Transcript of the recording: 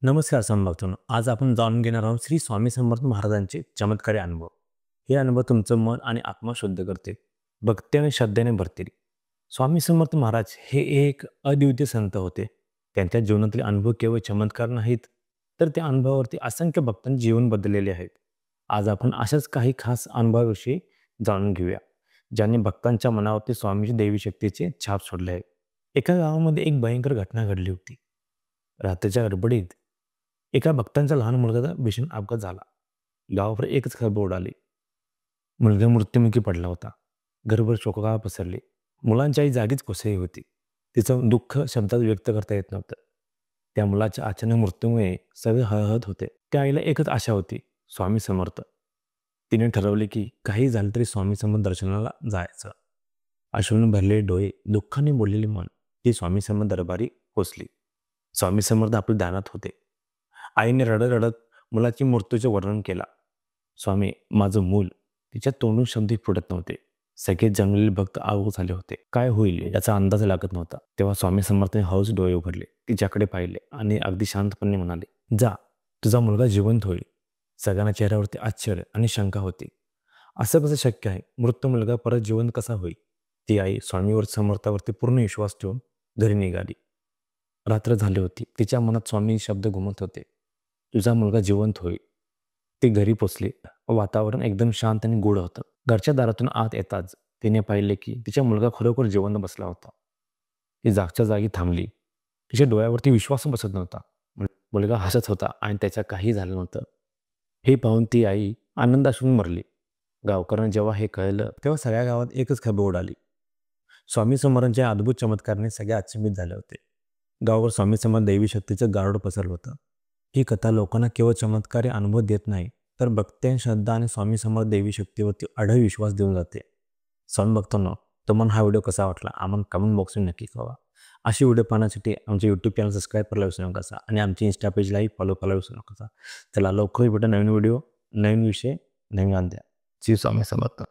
नमस्कार समभक्तांनो. आज आपण जाणून घेणार आहोत श्री स्वामी समर्थ महाराजांचे चमत्कारी अनुभव. हे अनुभव तुमचं मन आणि आत्मा शुद्ध करते, भक्ती आणि श्रद्धेने भरतील. स्वामी समर्थ महाराज हे एक अद्वितीय संत होते. त्यांच्या जीवनातील अनुभव केवळ चमत्कार नाहीत, तर त्या अनुभवावरती असंख्य भक्तांचे जीवन बदललेले आहेत. आज आपण अशाच काही खास अनुभवाविषयी जाणून घेऊया, ज्यांनी भक्तांच्या मनावरती स्वामीची देवी शक्तीचे छाप सोडले आहे. एका गावामध्ये एक भयंकर घटना घडली होती. रात्रीच्या गडबडीत एका भक्तांचा लहान मुलगाचा भीषण अपघात झाला. गावावर एकच खळबळ उडाली. मुलगा मृत्युमुखी पडला होता. घरभर शोककळा पसरली. मुलांची आई जागीच कोसळली होती. तिचं दुःख शब्दात व्यक्त करता येत नव्हतं. त्या मुलाच्या अचानक मृत्यूमुळे सगळे हळहळत होते. त्या आईला एकच आशा होती, स्वामी समर्थ. तिने ठरवले की काही झालं तरी स्वामी समर्थ दर्शनाला जायचं. अश्रूने भरलेले डोळे, दुःखाने बोललेले मन, ती स्वामी समर्थ दरबारी पोचली. स्वामी समर्थ आपल्या ध्यानात होते. आईने रडत रडत मुलाची मृत्यूचे वर्णन केला. स्वामी, माझं मूल. तिच्या तोंडून शब्दही फुटत नव्हते. सगळे जंगलेले भक्त आगो झाले होते. काय होईल याचा अंदाज लागत नव्हता. तेव्हा स्वामी समर्थाने हळूच डोळे उघडले, तिच्याकडे पाहिले आणि अगदी शांतपणे म्हणाले, जा, तुझा मुलगा जिवंत होईल. सगळ्यांना चेहऱ्यावरती आश्चर्य आणि शंका होती. असं कसं शक्य आहे? मृत मुलगा परत जिवंत कसा होईल? ती आई स्वामीवर समर्थावरती पूर्ण विश्वास ठेवून घरी निघाली. रात्र झाली होती. तिच्या मनात स्वामी शब्द घुमत होते, तुझा मुलगा जिवंत होईल. ती घरी पोचली. वातावरण एकदम शांत आणि गूढ होतं. घरच्या दारातून आत येताच तिने पाहिले की तिचा मुलगा खरोखर जिवंत बसला होता. ती जागच्या जागी थांबली. तिच्या डोळ्यावरती विश्वास बसत नव्हता. मुलगा हसत होता आणि त्याच्या काही झालं नव्हतं. हे पाहून ती आई आनंदाश्रून भरली. गावकऱ्यांना जेव्हा हे कळलं तेव्हा सगळ्या गावात एकच खळबळ उडाली. स्वामी समर्थांच्या अद्भुत चमत्काराने सगळे अचंबित झाले होते. गावावर स्वामी समर्थ दैवी शक्तीचं गारुड पसरलं होतं. ही कथा लोकांना केवळ चमत्कारी अनुभव देत नाही, तर भक्ती आणि श्रद्धा आणि स्वामी समर्थ देवी शक्तीवरती अढळ विश्वास देऊन जाते. स्वामी भक्तांनो, तुम्हाला हा व्हिडिओ कसा वाटला आम्हाला कमेंट बॉक्समध्ये नक्की कळवा. अशी व्हिडिओ पाहण्यासाठी आमचे यूट्यूब चॅनल सबस्क्राईब करायला विसरू नका आणि आमची इंस्टा पेजलाही फॉलो करायला विसरू नका. चला लवकरच भेटू नवीन व्हिडिओ, नवीन विषय, नवीन अध्याय. श्री स्वामी समर्थ.